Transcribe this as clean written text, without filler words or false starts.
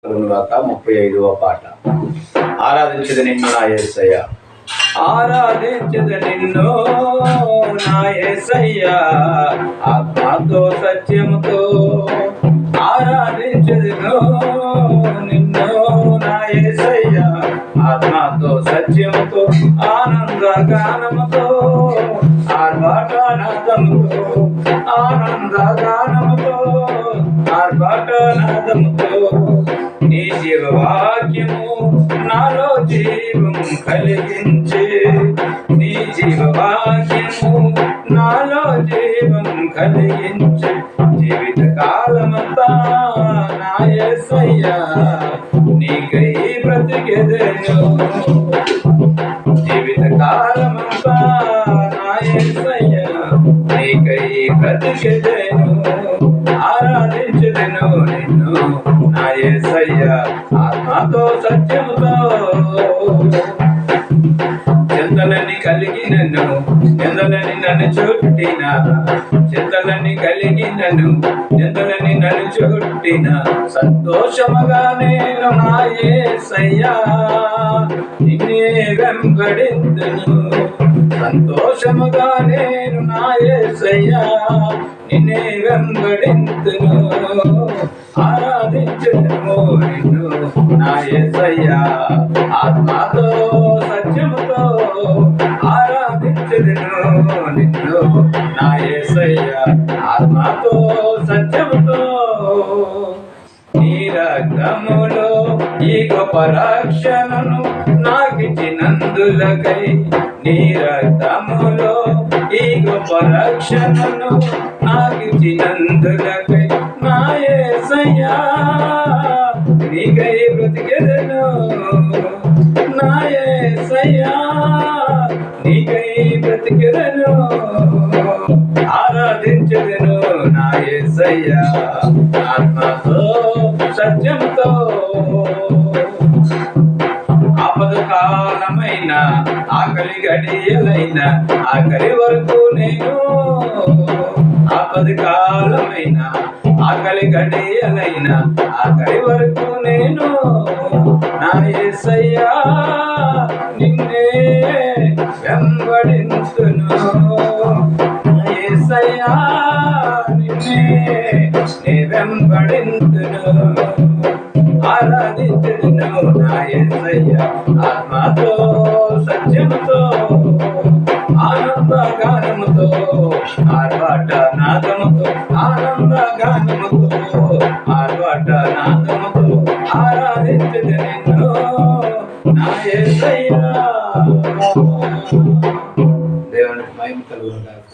35వ పాట. ఆరాధించదు నిన్ను నా యేసయ్య, ఆరాధించదు నిన్ను నా యేసయ్య, ఆత్మతో సత్యముతో ఆరాధించదును నిన్ను నా యేసయ్య, ఆత్మతో సత్యముతో ఆనంద గానముతో ఆర్భాటనాదముతో ఆనంద గానముతో ఆర్భాటనాదముతో నీ జీవవాక్యము నాలో జీవం కలిగించే, నీ జీవవాక్యము నాలో జీవం కలిగించే, జీవిత కాలమంతా నా యేసయ్య నీకై బ్రతికెదను, జీవిత కాలమంతా నా యేసయ్య నీకై బ్రతికెదను, ఆరాధించెదను నిన్ను నా యేసయ్య, ఆత్మతో సత్యముతో. చింతలన్నీ కలిగినను ఎందలని నన్ను చుట్టిన, చింతలన్నీ కలిగినను ఎందలని నన్ను చుట్టిన, సంతోషముగా నేను నా యేసయ్య నిన్నే వెంబడింతును, సంతోషముగా నేను నా యేసయ్య నిన్నే వెంబడింతును, ఆరాధించును నిన్ను నా యేసయ్య, ఆత్మతో సత్యముతో ఆరాధించును నిన్ను నా యేసయ్య, ఆత్మతో సత్యముతో. నీ రక్తములో ఈ గొప్ప రక్షణను నాకిచ్చినందులకై, నీ రక్తములో ఈ గొప్ప రక్షణను నాకిచ్చినందులకై నా యేసయ్య నీకై బ్రతికెదను, నా యేసయ్య నీకై బ్రతికెదను, ఆరాధించెదను నా యేసయ్య, ఆత్మతో సత్యంతో. ఆపద కాలమైన ఆకలి గడియలైన ఆఖరి వరకు నేను, ఆపద కాలమైన ఆకలి గడియలైన ఆఖరి వరకు నేను నా యేసయ్య నిన్నే వెంబడించును, నా యేసయ్య నిన్నే నే వెంబడించును, ఆరాధించును నా యేసయ్య, ఆత్మతో సత్యముతో ఆనంద గానముతో ఆర్భాటనాదముతో ఆనంద గానముతో ఆర్భాటనాదముతో ఆరాధించును నిన్ను నా యేసయ్య. దేవునికి మహిమ కలుగును గాక.